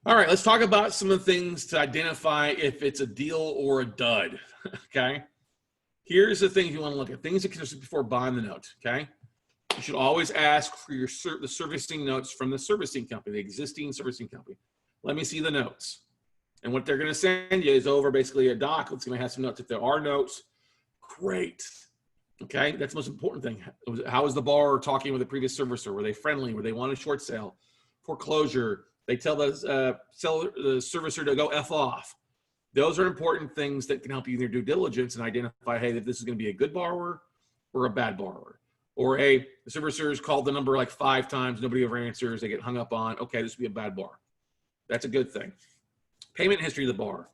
All right, let's talk about some of the things to identify if it's a deal or a dud. Okay. Here's the things you want to look at. Things that consider before buying the note. Okay. You should always ask for the servicing notes from the servicing company, the existing servicing company. Let me see the notes. And what they're going to send you is over basically a doc that's going to have some notes. If there are notes, great. Okay, that's the most important thing. How is the borrower talking with the previous servicer? Were they friendly? Were they want a short sale? Foreclosure. They tell the servicer to go F off. Those are important things that can help you in your due diligence and identify, hey, that this is going to be a good borrower or a bad borrower. Or, hey, the servicers called the number like 5 times, nobody ever answers, they get hung up on. Okay, this would be a bad borrower. That's a good thing. Payment history of the borrower.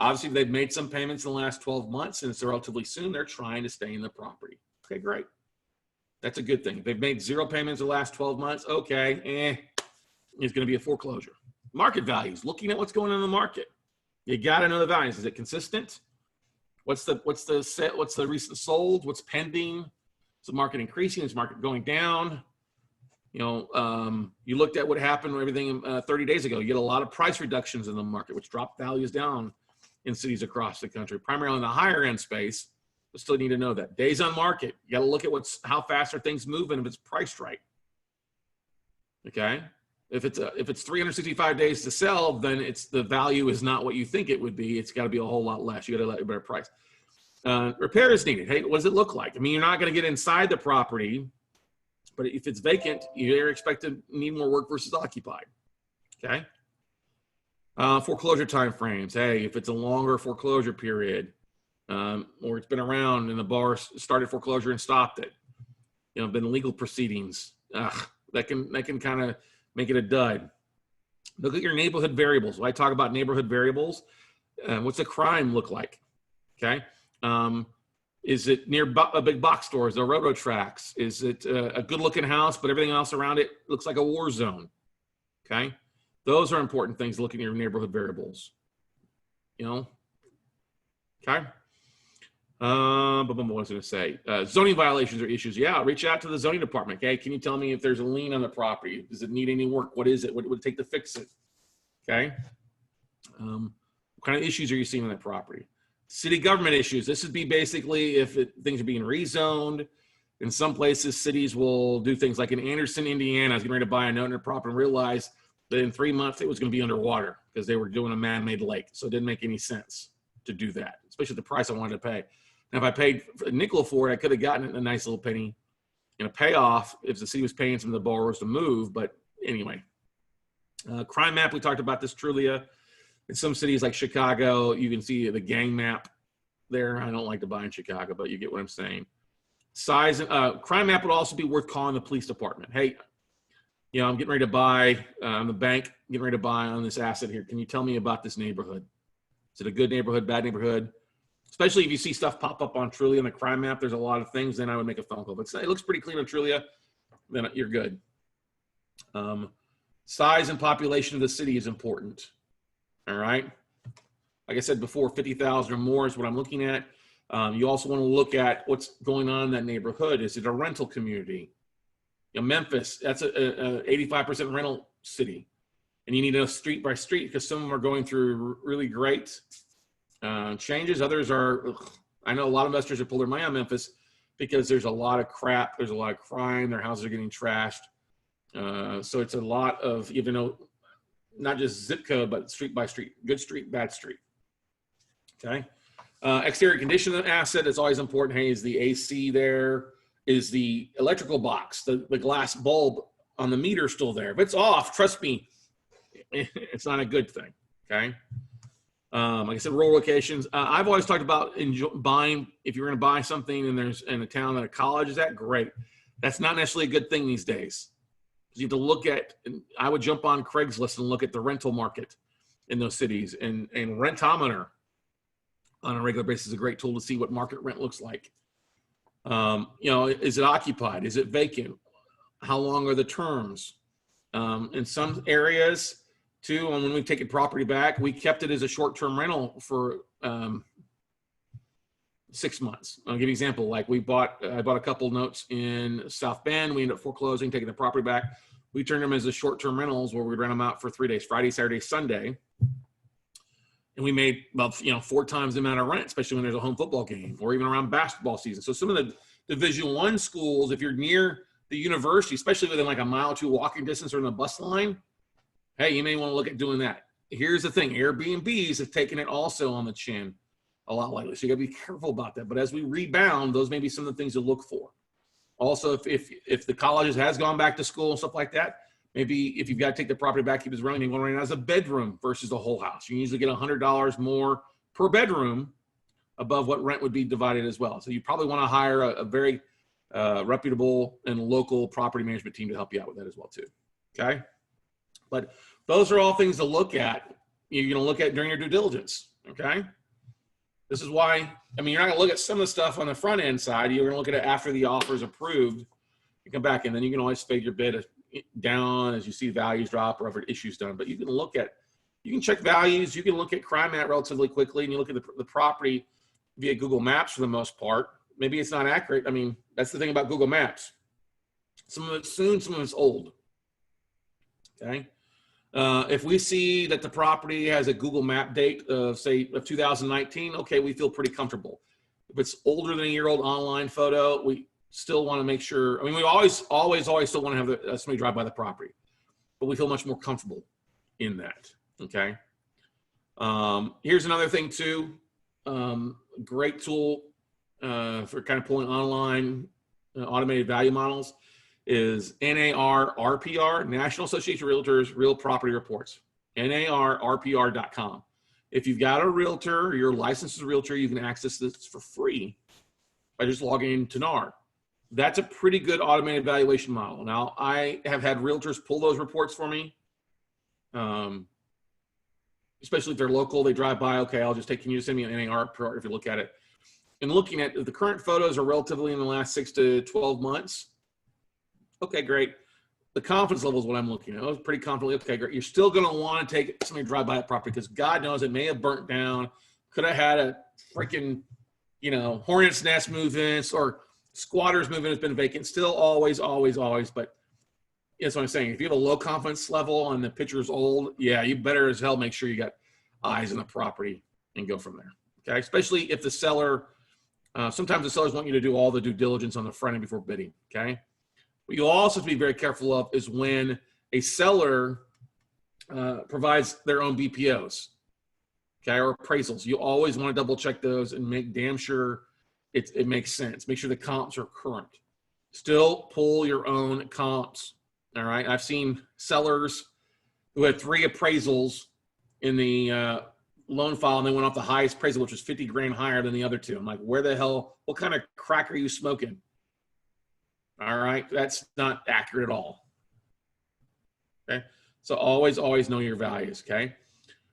Obviously, they've made some payments in the last 12 months, and it's relatively soon. They're trying to stay in the property. Okay, great. That's a good thing. If they've made 0 payments in the last 12 months, okay, it's going to be a foreclosure. Market values, looking at what's going on in the market. You got to know the values. Is it consistent? What's the recent sold? What's pending? Is the market increasing? Is the market going down? You looked at what happened with everything 30 days ago. You get a lot of price reductions in the market, which dropped values down in cities across the country, primarily in the higher end space, but still need to know that. Days on market, you got to look at how fast are things moving if it's priced right. Okay, if it's 365 days to sell, then the value is not what you think it would be. It's got to be a whole lot less. You got to let a better price. Repair is needed. Hey, what does it look like? I mean, you're not going to get inside the property, but if it's vacant, you're expected to need more work versus occupied. Okay. Foreclosure timeframes. Hey, if it's a longer foreclosure period, or it's been around and the borrower started foreclosure and stopped it, been legal proceedings, that can kind of make it a dud. Look at your neighborhood variables. When I talk about neighborhood variables, what's the crime look like? Okay. Is it near a big box store? Is there railroad tracks? Is it a good looking house, but everything else around it looks like a war zone? Okay. Those are important things to look at your neighborhood variables. Okay. What was I going to say? Zoning violations or issues. Yeah, reach out to the zoning department. Okay, can you tell me if there's a lien on the property? Does it need any work? What is it? What would it take to fix it? Okay. What kind of issues are you seeing on that property? City government issues. This would be basically if things are being rezoned. In some places, cities will do things like in Anderson, Indiana. I was getting ready to buy a note on a property and realized that in 3 months it was going to be underwater because they were doing a man-made lake. So it didn't make any sense to do that, especially the price I wanted to pay. Now, if I paid a nickel for it, I could have gotten a nice little penny and a payoff if the city was paying some of the borrowers to move. But anyway, crime map, we talked about this, Trulia. In some cities like Chicago, you can see the gang map there. I don't like to buy in Chicago, but you get what I'm saying. Size, crime map would also be worth calling the police department. Hey, I'm getting ready to buy on the bank, getting ready to buy on this asset here. Can you tell me about this neighborhood? Is it a good neighborhood, bad neighborhood? Especially if you see stuff pop up on Trulia on the crime map, there's a lot of things, then I would make a phone call. But it looks pretty clean on Trulia, then you're good. Size and population of the city is important. All right. Like I said before, 50,000 or more is what I'm looking at. You also want to look at what's going on in that neighborhood. Is it a rental community? Memphis, that's a 85% rental city. And you need to know street by street because some of them are going through really great changes. Others are, I know a lot of investors have pulled their money on Memphis because there's a lot of crap. There's a lot of crime. Their houses are getting trashed. So it's a lot of, not just zip code, but street by street, good street, bad street. Okay. Exterior condition of the asset is always important. Hey, is the AC there? Is the electrical box, the glass bulb on the meter still there? If it's off, trust me, it's not a good thing. Okay. Like I said, rural locations. I've always talked about buying. If you're going to buy something and there's in a town that a college is at, great. That's not necessarily a good thing these days. You have to look at. I would jump on Craigslist and look at the rental market in those cities, and Rentometer on a regular basis is a great tool to see what market rent looks like. Is it occupied? Is it vacant? How long are the terms? In some areas, too, and when we've taken property back, we kept it as a short-term rental for 6 months. I'll give you an example. Like I bought a couple notes in South Bend. We ended up foreclosing, taking the property back. We turned them as a short-term rentals where we'd rent them out for 3 days, Friday, Saturday, Sunday. And we made about 4 times the amount of rent, especially when there's a home football game or even around basketball season. So some of the Division I schools, if you're near the university, especially within like a mile or two walking distance or in the bus line, hey, you may want to look at doing that. Here's the thing, Airbnbs have taken it also on the chin a lot lately. So you gotta be careful about that. But as we rebound, those may be some of the things to look for. Also, if the colleges has gone back to school and stuff like that, maybe if you've got to take the property back, keep it running, you want to rent it as a bedroom versus the whole house. You can usually get $100 more per bedroom above what rent would be divided as well. So you probably want to hire a very reputable and local property management team to help you out with that as well too. Okay. But those are all things to look at. You're going to look at during your due diligence. Okay. This is why, I mean, you're not going to look at some of the stuff on the front end side. You're going to look at it after the offer is approved. You come back and then you can always fade your bid down as you see values drop or other issues done. But you can check values. You can look at crime mat relatively quickly, and you look at the property via Google Maps for the most part. Maybe it's not accurate. I mean, that's the thing about Google Maps. Some of it's soon, some of it's old. Okay. If we see that the property has a Google Map date of, say, of 2019, okay, we feel pretty comfortable. If it's older than a year-old online photo, we still want to make sure. I mean, we always still want to have somebody drive by the property, but we feel much more comfortable in that. Okay. Here's another thing too. Great tool for kind of pulling online automated value models is NARRPR, National Association of Realtors Real Property Reports, NARRPR.com. If you've got a realtor or you're licensed as a realtor, you can access this for free by just logging into NAR. That's a pretty good automated valuation model. Now, I have had realtors pull those reports for me, especially if they're local, they drive by, okay, can you send me an NARPR if you look at it? And looking at the current photos are relatively in the last 6 to 12 months. Okay, great. The confidence level is what I'm looking at. I was pretty confident. Okay, great. You're still going to want to take somebody to drive by that property because God knows it may have burnt down, could have had a freaking, hornet's nest movements or squatters movement has been vacant. Still always. But that's what I'm saying. If you have a low confidence level and the picture's old, yeah, you better as hell make sure you got eyes on the property and go from there. Okay, especially if the seller, sometimes the sellers want you to do all the due diligence on the front end before bidding. Okay. What you also have to be very careful of is when a seller provides their own BPOs, okay, or appraisals. You always want to double check those and make damn sure it makes sense. Make sure the comps are current. Still pull your own comps, all right? I've seen sellers who had 3 appraisals in the loan file, and they went off the highest appraisal, which was 50 grand higher than the other 2. I'm like, where the hell, what kind of crack are you smoking? All right, that's not accurate at all. Okay, so always know your values. Okay,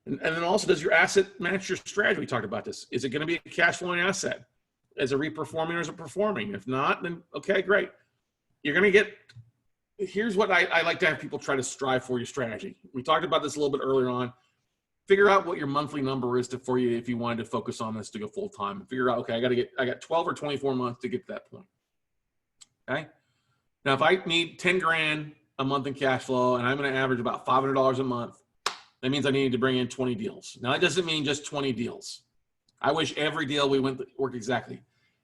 and then also, does your asset match your strategy? We talked about this. Is it going to be a cash flowing asset? Is it reperforming or is it performing? If not, then okay, great. You're going to get. Here's what I like to have people try to strive for your strategy. We talked about this a little bit earlier on. Figure out what your monthly number is for you if you wanted to focus on this to go full time. And figure out, okay, I got 12 or 24 months to get to that point. Okay. Now, if I need 10 grand a month in cash flow and I'm going to average about $500 a month, that means I need to bring in 20 deals. Now, that doesn't mean just 20 deals. I wish every deal we went worked exactly.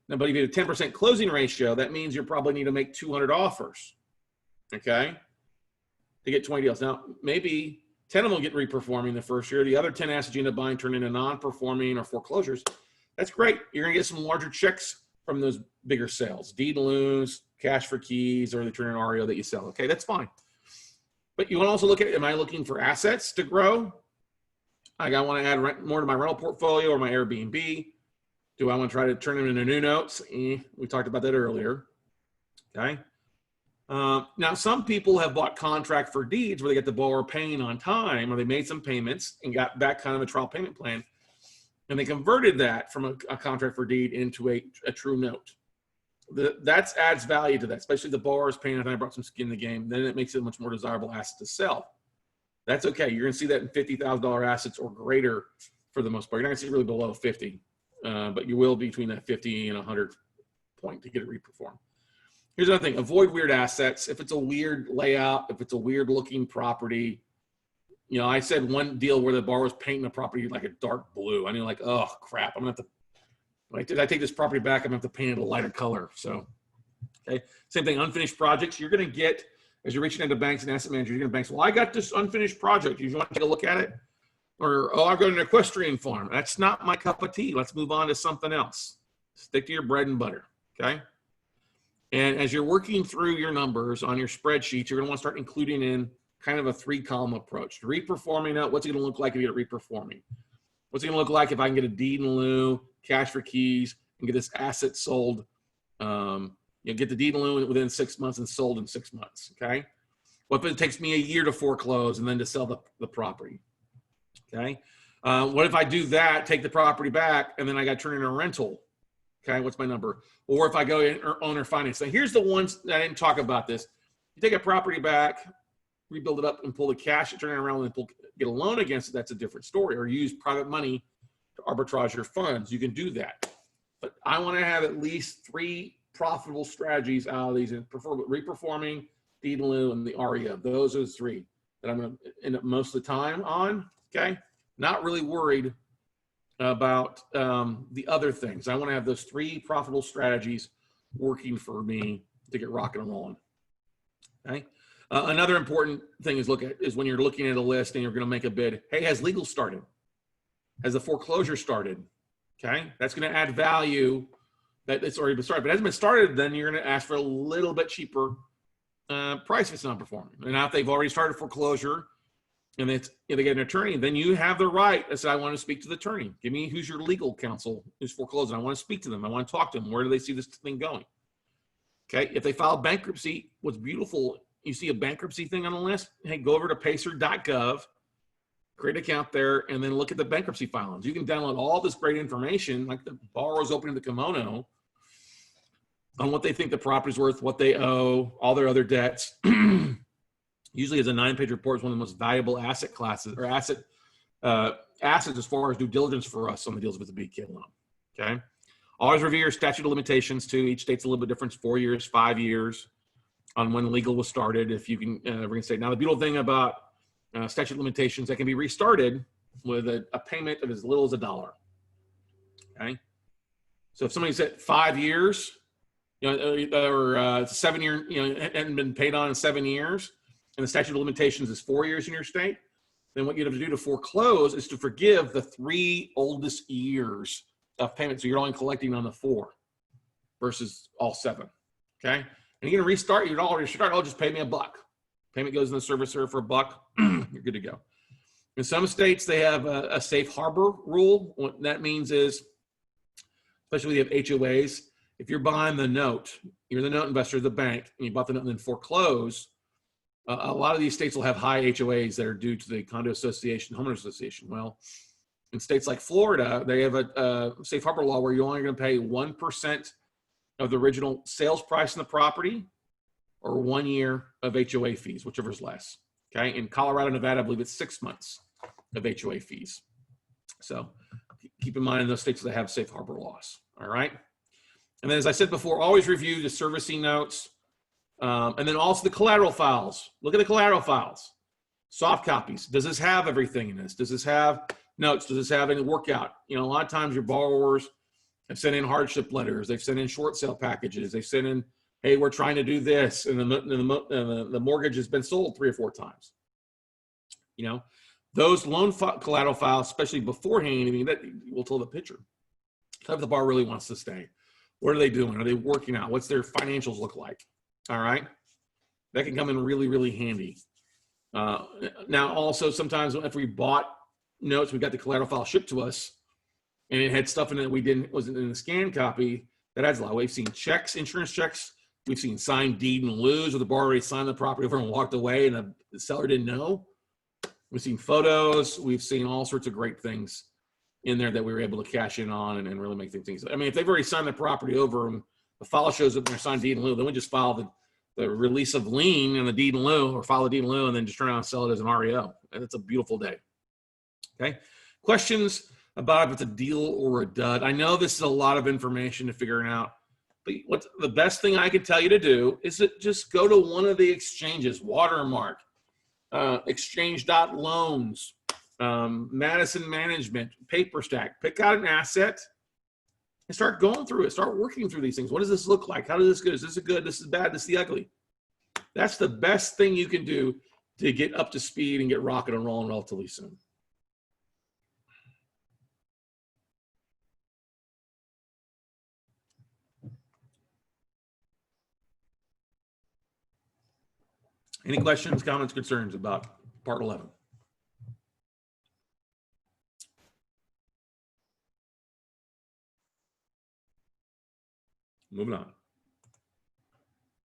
Now, but if you have a 10% closing ratio, that means you probably need to make 200 offers, okay, to get 20 deals. Now, maybe 10 of them get reperforming the first year. The other 10 assets you end up buying turn into non-performing or foreclosures. That's great. You're going to get some larger checks from those bigger sales, deed loans, cash for keys, or they turn an REO that you sell. Okay, that's fine. But you want to also look at, am I looking for assets to grow? I want to add more to my rental portfolio or my Airbnb. Do I want to try to turn them into new notes? We talked about that earlier. Okay. Now, some people have bought contract for deeds where they get the borrower paying on time, or they made some payments and got back kind of a trial payment plan. And they converted that from a contract for deed into a true note. That adds value to that, especially if the borrower's paying and I brought some skin in the game. Then it makes it a much more desirable asset to sell. That's okay. You're going to see that in $50,000 assets or greater for the most part. You're not going to see it really below 50, but you will be between that 50 and 100 point to get it reperformed. Here's another thing, avoid weird assets. If it's a weird layout, if it's a weird looking property, you know, I said one deal where the borrower was painting the property like a dark blue. I mean, like, oh crap, I'm gonna have to, like, did I take this property back? I'm gonna have to paint it a lighter color. So, okay. Same thing, unfinished projects. You're gonna get, as you're reaching into banks and asset managers, you're gonna banks, well, I got this unfinished project. You want to take a look at it? Or, oh, I've got an equestrian farm. That's not my cup of tea. Let's move on to something else. Stick to your bread and butter, okay? And as you're working through your numbers on your spreadsheet, you're gonna want to start including in kind of a 3-column approach. The reperforming note, what's it gonna look like if you get it reperforming? What's it gonna look like if I can get a deed in lieu, cash for keys, and get this asset sold? You get the deed in lieu within 6 months and sold in 6 months, okay? What if it takes me a year to foreclose and then to sell the property, okay? What if I do that, take the property back, and then I got to turn in a rental? Okay, what's my number? Or if I go in owner finance. Now, here's the ones that I didn't talk about this. You take a property back, rebuild it up, and pull the cash, turn it around, and get a loan against it. That's a different story. Or use private money to arbitrage your funds. You can do that. But I want to have at least 3 profitable strategies out of these, and prefer reperforming, deed in lieu, and the REO. Those are the 3 that I'm going to end up most of the time on. Okay, not really worried about the other things. I want to have those 3 profitable strategies working for me to get rocking and rolling. Okay. Another important thing is when you're looking at a list and you're going to make a bid. Hey, has legal started? Has the foreclosure started? Okay, that's going to add value. That it's already been started, but it hasn't been started. Then you're going to ask for a little bit cheaper price if it's not performing. And now if they've already started foreclosure, and if they get an attorney, then you have the right to say, I want to speak to the attorney. Give me who's your legal counsel who's foreclosing. I want to speak to them. I want to talk to them. Where do they see this thing going? Okay. If they file bankruptcy, what's beautiful, you see a bankruptcy thing on the list, hey, go over to pacer.gov, create an account there, and then look at the bankruptcy filings. You can download all this great information, like the borrower's opening the kimono, on what they think the property's worth, what they owe, all their other debts. Usually, as a 9-page report, is one of the most valuable asset classes or assets as far as due diligence for us on the deals with the BK loan. Okay, always review your statute of limitations too. Each state's a little bit different: 4 years, 5 years on when legal was started. If you can reinstate. Now, the beautiful thing about statute of limitations, that can be restarted with a payment of as little as $1. Okay, so if somebody's at 5 years, or it's a 7-year, hadn't been paid on in 7 years, and the statute of limitations is 4 years in your state, then what you have to do to foreclose is to forgive the 3 oldest years of payment. So you're only collecting on the 4 versus all 7. Okay, and you're gonna restart. You'd already start. Oh, just pay me $1. Payment goes in the servicer for $1. You're good to go. In some states, they have a safe harbor rule. What that means is, especially when you have HOAs, if you're buying the note, you're the note investor of the bank, and you bought the note and then foreclose, a lot of these states will have high HOAs that are due to the condo association, homeowner association. Well, in states like Florida, they have a safe harbor law where you're only going to pay 1% of the original sales price in the property, or 1 year of HOA fees, whichever is less. Okay, in Colorado, Nevada, I believe it's 6 months of HOA fees. So keep in mind in those states that have safe harbor laws. All right, and then as I said before, always review the servicing notes. And then also the collateral files. Look at the collateral files. Soft copies. Does this have everything in this? Does this have notes? Does this have any workout? A lot of times your borrowers have sent in hardship letters. They've sent in short sale packages. They've sent in, hey, we're trying to do this. And the mortgage has been sold 3 or 4 times. Those loan collateral files, especially beforehand, that will tell the picture. If the borrower really wants to stay. What are they doing? Are they working out? What's their financials look like? All right, that can come in really, really handy. Now, also sometimes if we bought notes, we got the collateral file shipped to us, and it had stuff in it that wasn't in the scan copy. That adds a lot. We've seen checks, insurance checks. We've seen signed deed and lieu, or the borrower already signed the property over and walked away, and the seller didn't know. We've seen photos. We've seen all sorts of great things in there that we were able to cash in on and really make things. I mean, if they've already signed the property over and the file shows up in their signed deed in lieu, then we just file the release of lien and the deed in lieu, or file the deed in lieu, and then just turn around and sell it as an REO. And it's a beautiful day. Okay. Questions about if it's a deal or a dud? I know this is a lot of information to figure out. But what's the best thing I can tell you to do is to just go to one of the exchanges, Watermark, Exchange.loans, Madison Management, PaperStack. Pick out an asset and start going through it. Start working through these things. What does this look like? How does this go? Is this good? This is bad. This is the ugly. That's the best thing you can do to get up to speed and get rocking and rolling relatively soon. Any questions, comments, concerns about part 11? Moving on.